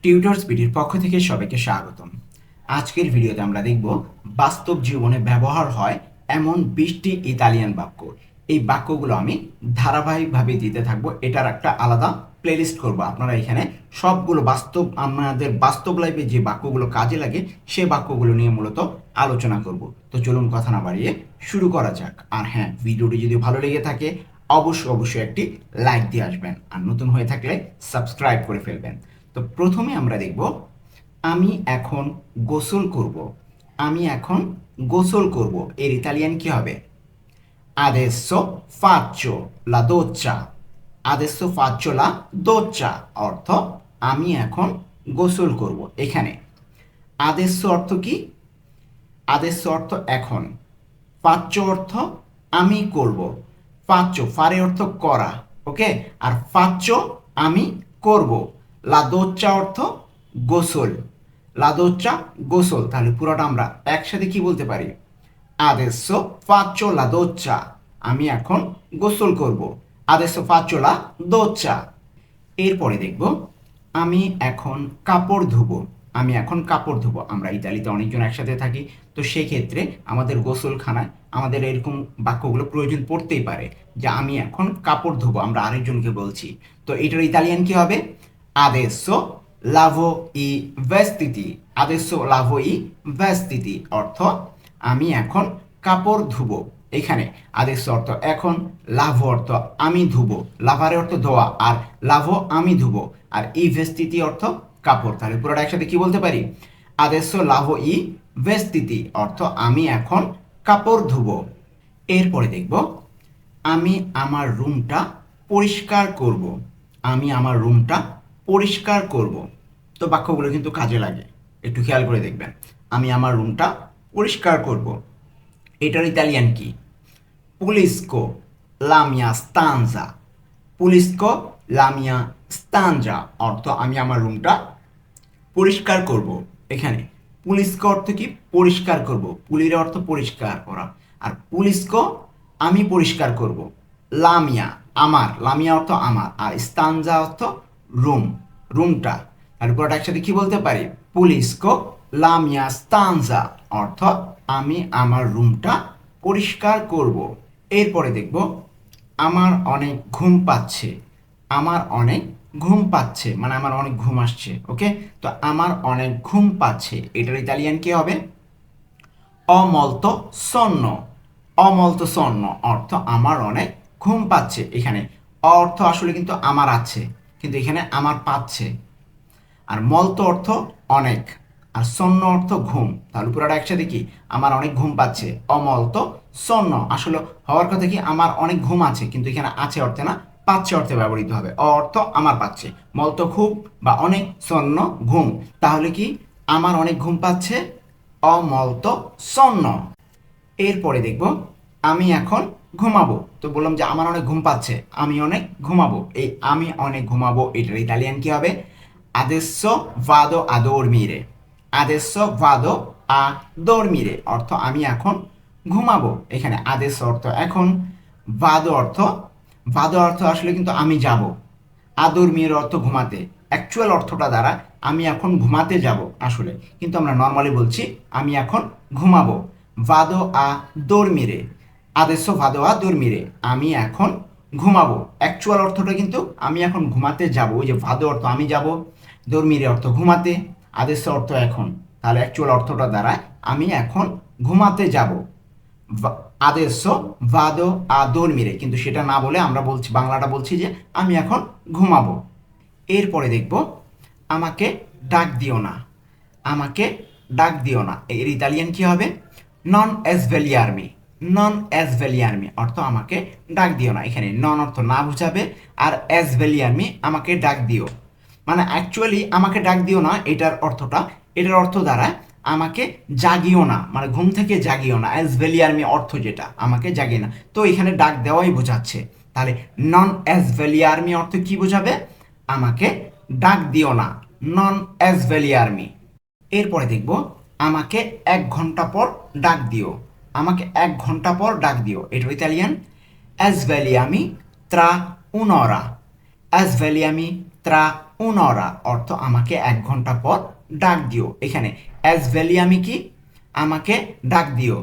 Tutors বিডির পক্ষ থেকে সবাইকে স্বাগতম। আজকের ভিডিওতে আমরা দেখব বাস্তব জীবনে ব্যবহার হয় এমন 20টি ইতালিয়ান বাক্য। এই বাক্যগুলো আমি ধারাবাহিকভাবে দিতে থাকবো, এটার একটা আলাদা প্লেলিস্ট করব। আপনারা এখানে সবগুলো আমাদের বাস্তব লাইফে যে বাক্যগুলো কাজে লাগে সে বাক্যগুলো নিয়ে মূলত আলোচনা করব। তো চলুন কথা না বাড়িয়ে শুরু করা যাক। আর হ্যাঁ, ভিডিওটি যদি ভালো লেগে থাকে অবশ্যই একটি লাইক দিয়ে আসবেন, আর নতুন হয়ে থাকলে সাবস্ক্রাইব করে ফেলবেন। তো প্রথমে আমরা দেখব আমি এখন গোসল করব। আমি এখন গোসল করব এর ইতালিয়ান কি হবে? adesso faccio la doccia। adesso faccio la doccia অর্থ আমি এখন গোসল করব। এখানে adesso অর্থ কি? adesso অর্থ এখন, faccio অর্থ আমি করব, faccio ফারে অর্থ করা, ওকে, আর faccio আমি করব। লা দোচ্চা অর্থ গোসল, লা দোচ্চা গোসল। তাহলে পুরোটা আমরা একসাথে কি বলতে পারি? adesso faccio la doccia। আমি এখন গোসল করব, adesso faccio la doccia। এরপরে দেখব আমি এখন কাপড় ধুবো। আমি এখন কাপড় ধুবো। আমরা ইতালিতে অনেকজন একসাথে থাকি, তো সেক্ষেত্রে আমাদের গোসলখানায় আমাদের এরকম বাক্যগুলো প্রয়োজন পড়তেই পারে যে আমি এখন কাপড় ধুবো, আমরা আরেকজনকে বলছি। তো এটার ইতালিয়ান কি হবে? adesso lavo i vestiti। adesso lavo i vestiti অর্থ আমি এখন কাপড় ধুবো। এখানে আদেশ অর্থ এখন, লাভো অর্থ আমি ধুবো, লাভারে অর্থ ধোয়া, আর লাভো আমি ধুবো, আর ই ভেস্তিতি অর্থ কাপড়। তাহলে পুরোটা একসাথে কি বলতে পারি? আদেশ লাভো ই ভেস্তিতি অর্থ আমি এখন কাপড় ধুবো। এরপরে দেখব আমি আমার রুমটা পরিষ্কার করব। আমি আমার রুমটা পরিষ্কার করব। তো বাক্যগুলো কিন্তু কাজে লাগে, একটু খেয়াল করে দেখবেন। আমি আমার রুমটা পরিষ্কার করব, এটার ইতালিয়ান কি? পুলিস্কো লা মিয়া স্তানজা। পুলিস্কো লা মিয়া স্তানজা অর্থ আমি আমার রুমটা পরিষ্কার করব। এখানে পুলিস্কো অর্থ কি? পরিষ্কার করব, পুলির অর্থ পরিষ্কার করা, আর পুলিস্কো আমি পরিষ্কার করব। লামিয়া আমার, লামিয়া অর্থ আমার, আর স্তানজা অর্থ রুম, রুমটা। তারপর একসাথে কি বলতে পারি? পুলিস্কো লামিয়া স্তানজা অর্থ আমি আমার রুমটা পরিষ্কার করব। এরপরে দেখব আমার অনেক ঘুম পাচ্ছে। আমার অনেক ঘুম পাচ্ছে মানে আমার অনেক ঘুম আসছে, ওকে। তো আমার অনেক ঘুম পাচ্ছে এটার ইতালিয়ান কি হবে? অমলতো সন্ন। অমলতো সন্ন অর্থ আমার অনেক ঘুম পাচ্ছে। এখানে অর্থ আসলে কিন্তু আমার আছে, কিন্তু এখানে আমার পাচ্ছে। আর মলতো অর্থ অনেক, আর সন্ন অর্থ ঘুম। তাহলে পুরোটা একসাথে কি? আমার অনেক ঘুম পাচ্ছে, অমলতো সন্ন। আসলে হওয়ার কথা কি আমার অনেক ঘুম আছে, কিন্তু এখানে আছে অর্থে না, পাচ্ছে অর্থে ব্যবহৃত হবে। অর্থ আমার পাচ্ছে, মলতো খুব বা অনেক, সন্ন ঘুম। তাহলে কি আমার অনেক ঘুম পাচ্ছে, অমলতো সন্ন। এরপরে দেখব আমি এখন ঘুমাবো। তো বললাম যে আমার অনেক ঘুম পাচ্ছে, আমি অনেক ঘুমাবো। এই আমি অনেক ঘুমাবো এটার ইতালিয়ান কি হবে? adesso vado a dormire। adesso vado a dormire অর্থ আমি এখন ঘুমাবো। এখানে adesso অর্থ এখন, vado অর্থ, vado অর্থ আসলে কিন্তু আমি যাব, আদর্মির অর্থ ঘুমাতে। অ্যাকচুয়াল অর্থটা দ্বারা আমি এখন ঘুমাতে যাব আসলে, কিন্তু আমরা নর্মালি বলছি আমি এখন ঘুমাবো। ভাদো আ দর্মিরে, আদেশো ভাদো আ দর্মিরে আমি এখন ঘুমাবো। অ্যাকচুয়াল অর্থটা কিন্তু আমি এখন ঘুমাতে যাব। ওই যে ভাদো অর্থ আমি যাব, দর্মিরে অর্থ ঘুমাতে, আদেশ অর্থ এখন। তাহলে অ্যাকচুয়াল অর্থটা দ্বারা আমি এখন ঘুমাতে যাব। আদেশো ভাদো আ দর্মিরে, কিন্তু সেটা না বলে আমরা বলছি, বাংলাটা বলছি যে আমি এখন ঘুমাবো। এরপরে দেখব আমাকে ডাক দিও না। আমাকে ডাক দিও না এর ইতালিয়ান কি হবে? নন এসভেলিয়ারমি। নন এসভেলিয়ারমি অর্থ আমাকে ডাক দিও না। এখানে নন অর্থ না বুঝাবে, আর এসভেলিয়ারমি আমাকে ডাক দিও। মানে অ্যাকচুয়ালি আমাকে ডাক দিও না এটার অর্থটা, এটার অর্থ দ্বারা আমাকে জাগিও না, মানে ঘুম থেকে জাগিও না। এসভেলিয়ারমি অর্থ যেটা, আমাকে জাগিয়ে না, তো এখানে ডাক দেওয়াই বোঝাচ্ছে। তাহলে নন এসভেলিয়ারমি অর্থ কি বোঝাবে? আমাকে ডাক দিও না, নন এসভেলিয়ারমি। এরপরে দেখব আমাকে 1 ঘন্টা পর ডাক দিও। আমাকে 1 ঘন্টা পর ডাক দিও এটার ইতালিয়ান এসভেলিয়ামি ত্রা উনরা। এসভেলিয়ামি ত্রা un'ora অর্থ আমাকে 1 ঘন্টা পর ডাক দিও। এখানে svegliami কি আমাকে ডাক দিও,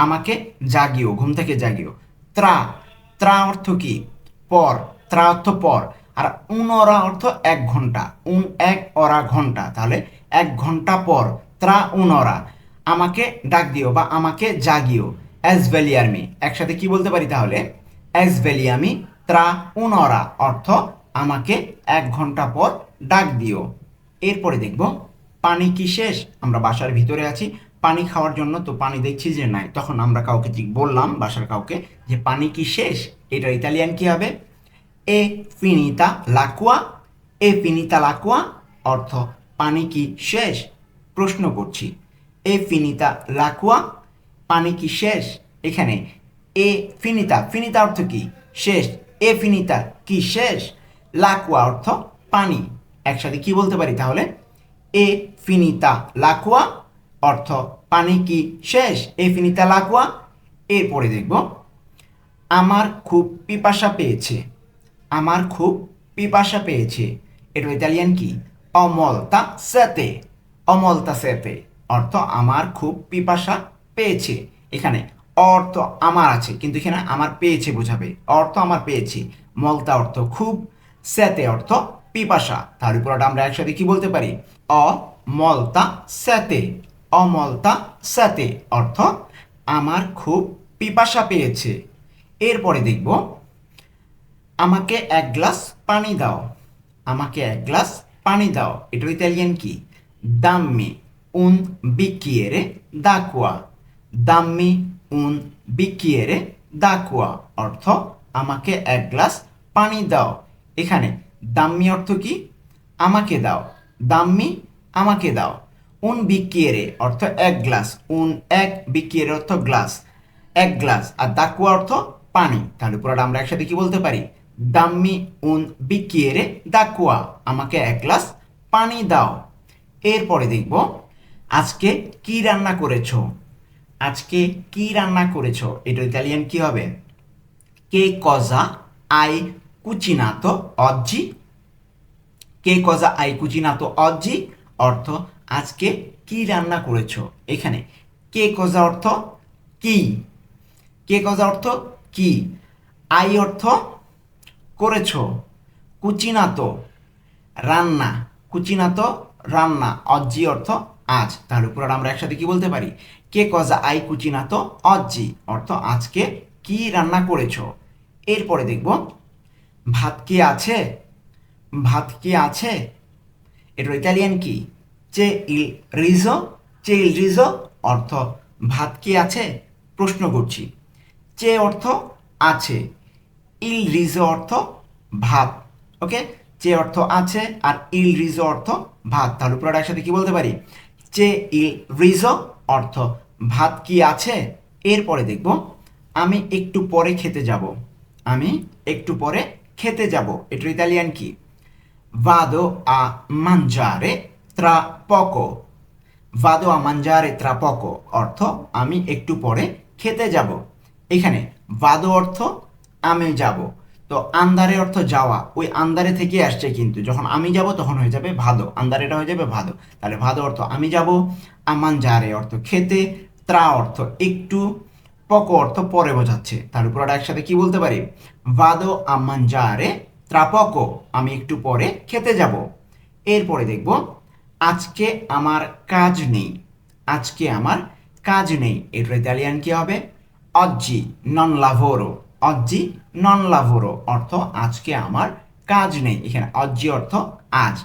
আমাকে জাগিও, ঘুম থেকে জাগিও। ত্রা ত্রা অর্থ কি পর, ত্রা অর্থ পর, আর un'ora অর্থ 1 ঘন্টা, এক অরা ঘন্টা, তাহলে 1 ঘন্টা পর ত্রা un'ora আমাকে ডাক দিও বা আমাকে জাগিও। svegliarmi একসাথে কি বলতে পারি তাহলে? svegliami tra un'ora অর্থ আমাকে 1 ঘন্টা পর ডাক দিও। এরপরে দেখব পানি কি শেষ? আমরা বাসার ভিতরে আছি, পানি খাওয়ার জন্য তো পানি দেখছি যে নাই, তখন আমরা কাউকে বললাম, বাসার কাউকে, যে পানি কি শেষ? এটা ইতালিয়ান কি হবে? এ ফিনিতা l'acqua, এ ফিনিতা l'acqua অর্থ পানি কি শেষ? প্রশ্ন করছি, এ ফিনিতা l'acqua পানি কি শেষ? এখানে এ ফিনিতা, ফিনিতা অর্থ কি শেষ, এ ফিনিতা কি শেষ, l'acqua অর্থ পানি, একসাথে কি বলতে পারি তাহলে? এ ফিনিতা l'acqua অর্থ পানি কি শেষ, এ ফিনিতা l'acqua। এরপরে দেখব আমার খুব পিপাসা পেয়েছে, আমার খুব পিপাসা পেয়েছে, এটা ইতালিয়ান কি? অমলতা সেতে, অমলতা সেতে অর্থ আমার খুব পিপাসা পেয়েছে। এখানে অর্থ আমার আছে, কিন্তু এখানে আমার পেয়েছে বোঝাবে, অর্থ আমার পেয়েছে, মলতা অর্থ খুব, সেতে অর্থ পিপাসা, তার উপরটা আমরা একসাথে কি বলতে পারি? অমলতা সেতে, অমলতা সেতে অর্থ আমার খুব পিপাসা পেয়েছে। এরপরে দেখব আমাকে 1 গ্লাস পানি দাও, আমাকে 1 গ্লাস পানি দাও, এটা ইতালিয়ান কি? দাম্মি un bicchiere d'acqua, দাম্মি un bicchiere d'acqua অর্থ আমাকে 1 গ্লাস পানি দাও। এখানে দাম্মি অর্থ কি? আমাকে দাও, দাম্মি আমাকে দাও। un bicchiere অর্থ 1 গ্লাস, এক bicchiere অর্থ গ্লাস, 1 গ্লাস, আর d'acqua অর্থ পানি, তাহলে পুরোটা আমরা একসাথে কি বলতে পারি? দাম্মি un bicchiere d'acqua আমাকে 1 গ্লাস পানি দাও। এরপরে দেখব আজকে কি রান্না করেছো, আজকে কি রান্না করেছো, এটা ইতালিয়ান কি হবে? কে cosa hai cucinato oggi, কে cosa hai cucinato oggi অর্থ আজকে কি রান্না করেছো। এখানে কে cosa অর্থ কি, কে cosa অর্থ কি, আই অর্থ করেছো, কুচিনাতো রান্না, কুচিনাতো রান্না, অজ্জি অর্থ আজ, তাহলে পুরোটা আমরা একসাথে কি বলতে পারি? কে cosa hai cucinato oggi অর্থ আজকে কি রান্না করেছো। এরপরে দেখব ভাত কি আছে, ভাত কি আছে, এটা ইতালিয়ান কি? চে ইল রিজো, চে ইল রিজো অর্থ ভাত কি আছে, প্রশ্ন করছি। চে অর্থ আছে, ইল রিজো অর্থ ভাত, ওকে, চে অর্থ আছে আর ইল রিজো অর্থ ভাত, তাহলে পুরোটা একসাথে কি বলতে পারি? চে ইল রিজো অর্থ ভাত কি আছে। এরপরে দেখব আমি একটু পরে খেতে যাব, আমি একটু পরে খেতে যাব, এটা ইতালিয়ান কি? vado a mangiare tra poco, vado a mangiare tra poco অর্থ আমি একটু পরে খেতে যাব। এখানে ভাদো অর্থ আমি যাব, তো আন্দারে অর্থ যাওয়া, ওই আন্দারে থেকে আসছে, কিন্তু যখন আমি যাব তখন হয়ে যাবে ভাদো, আন্দারেটা হয়ে যাবে ভাদো, তাহলে ভাদো অর্থ আমি যাব, আমানজারে অর্থ খেতে, ত্রা অর্থ একটু, পকো অর্থ পরে বোঝাচ্ছে, তার উপরটা একসাথে কি বলতে পারি? ভাদো আমানজারে ত্রা পকো আমি একটু পরে খেতে যাব। এরপরে দেখব আজকে আমার কাজ নেই, আজকে আমার কাজ নেই, এটা ইতালিয়ান কি হবে? অজ্জি নন লাভোরো, অজ্জি নন লাভোরো অর্থ আজকে আমার কাজ নেই। এখানে অজ্জি অর্থ আজ,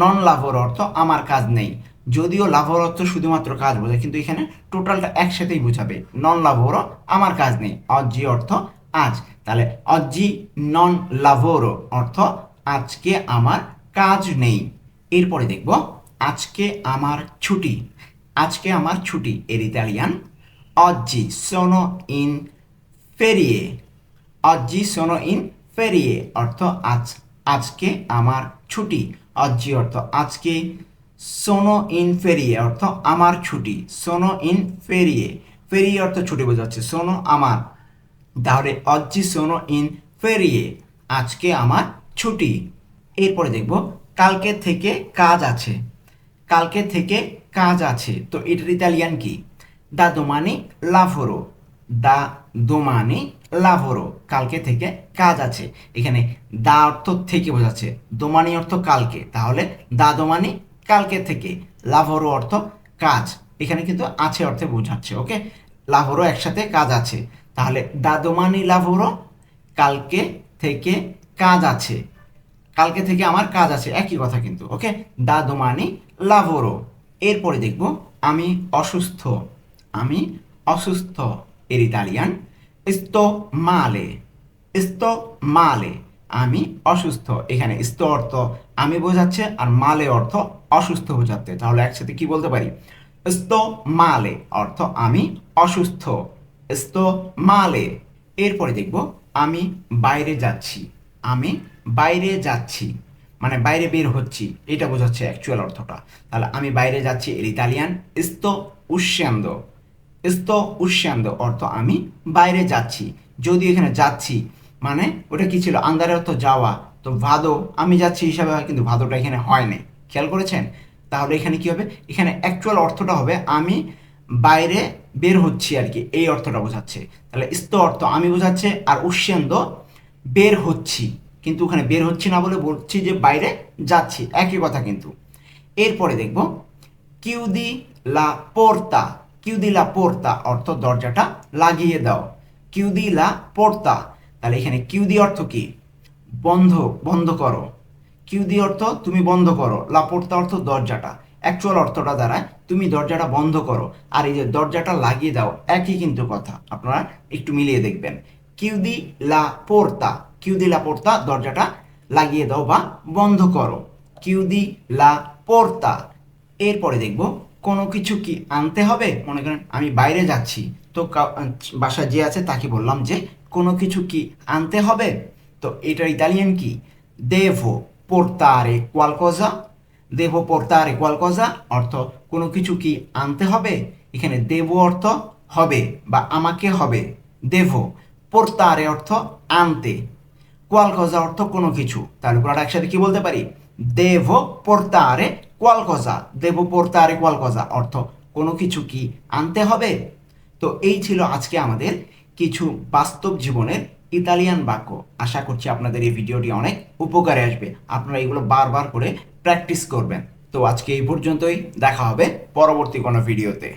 নন লাভোরো অর্থ আমার কাজ নেই, যদিও লাভোর অর্থ শুধুমাত্র কাজ বোঝায়, কিন্তু এখানে টোটালটা একসাথেই বোঝাবে। নন লাভোরো আমার কাজ নেই, অজ্জি অর্থ আজ, তাহলে অজ্জি নন লাভোরো অর্থ আজকে আমার কাজ নেই। এরপরে দেখব আজকে আমার ছুটি, আজকে আমার ছুটি, এর Italian oggi sono in ferie, oggi sono in ferie অর্থ আজ, আজকে আমার ছুটি, oggi অর্থ আজকে, sono in ferie অর্থ আমার ছুটি, sono in ferie, ferie অর্থ ছুটি বোঝাচ্ছে, sono আমার, তাহলে oggi sono in ferie আজকে আমার ছুটি। এরপরে দেখব কালকে থেকে কাজ আছে। কালকে থেকে কাজ আছে, তো এটার ইতালিয়ান কি? দা দোমানি লাভোরো। দা দোমানি লাভোরো, কালকে থেকে কাজ আছে। এখানে দা অর্থ থেকে বোঝাচ্ছে, দোমানি অর্থ কালকে, তাহলে দা দোমানি কালকে থেকে, লাভোরো অর্থ কাজ, এখানে কিন্তু আছে অর্থে বোঝাচ্ছে। ওকে, লাভোরো একসাথে কাজ আছে, তাহলে দা দোমানি লাভোরো, কালকে থেকে কাজ আছে। কালকে থেকে আমার কাজ আছে, একই কথা কিন্তু। ওকে, দা দোমানি লাভোরো। এরপরে দেখব আমি অসুস্থ। আমি অসুস্থ, এর ইতালিয়ান স্তো মালে। স্তো মালে, আমি অসুস্থ। এখানে স্তো অর্থ আমি বোঝাচ্ছে, আর মালে অর্থ অসুস্থ বোঝাচ্ছে, তাহলে একসাথে কি বলতে পারি? স্তো মালে অর্থ আমি অসুস্থ, স্তো মালে। এরপরে দেখব আমি বাইরে যাচ্ছি। আমি বাইরে যাচ্ছি মানে বাইরে বের হচ্ছি, এটা বোঝাচ্ছে অ্যাকচুয়াল অর্থটা। তাহলে আমি বাইরে যাচ্ছি, এর Italian sto uscendo। sto uscendo অর্থ আমি বাইরে যাচ্ছি। যদি এখানে যাচ্ছি মানে ওটা কি ছিল? আন্দারে অর্থ যাওয়া, তো ভাদো আমি যাচ্ছি হিসাবে হয়, কিন্তু ভাদোটা এখানে হয় নাই, খেয়াল করেছেন? তাহলে এখানে কি হবে? এখানে অ্যাকচুয়াল অর্থটা হবে আমি বাইরে বের হচ্ছি আর কি, এই অর্থটা বোঝাচ্ছে। তাহলে sto অর্থ আমি বোঝাচ্ছে, আর uscendo বের হচ্ছি, কিন্তু ওখানে বের হচ্ছি না বলে বলছি যে বাইরে যাচ্ছি, একই কথা কিন্তু। এরপরে দেখব কিউদি লা পোর্তা। কিউদি লা পোর্তা অর্থ দরজাটা লাগিয়ে দাও। কিউদি লা পোর্তা, তাহলে এখানে কিউদি অর্থ কি? বন্ধ, বন্ধ করো। কিউদি অর্থ তুমি বন্ধ করো, লা পোর্তা অর্থ দরজাটা। অ্যাকচুয়াল অর্থটা দ্বারা তুমি দরজাটা বন্ধ করো, আর এই যে দরজাটা লাগিয়ে দাও, একই কিন্তু কথা। আপনারা একটু মিলিয়ে দেখবেন। কিউদি লা পোর্তা, কিউদি লা পোর্তা দরজাটা লাগিয়ে দাও বা বন্ধ করো। কিউদি লা পোর্তা। এরপরে দেখব কোনো কিছু কি আনতে হবে। মনে করেন আমি বাইরে যাচ্ছি, তো বাসায় যে আছে তাকে বললাম যে কোনো কিছু কি আনতে হবে, তো এটার ইতালিয়ান কি? দেভো পোর্তারে কোয়ালকোজা। দেভো পোর্তারে কোয়ালকোজা অর্থ কোনো কিছু কি আনতে হবে। এখানে দেবো অর্থ হবে বা আমাকে হবে, দেভো। পোর্তারে অর্থ আনতে, কোয়ালকোজা অর্থ কোনো কিছু। তাহলে পুরোটা একসাথে কি বলতে পারি? দেভো পোর্তারে কোয়ালকোজা। দেভো পোর্তারে কোয়ালকোজা অর্থ কোনো কিছু কি আনতে হবে। তো এই ছিল আজকে আমাদের কিছু বাস্তব জীবনের ইতালিয়ান বাক্য। আশা করছি আপনাদের এই ভিডিওটি অনেক উপকারে আসবে, আপনারা এগুলো বারবার করে প্র্যাকটিস করবেন। তো আজকে এই পর্যন্তই, দেখা হবে পরবর্তী কোনো ভিডিওতে।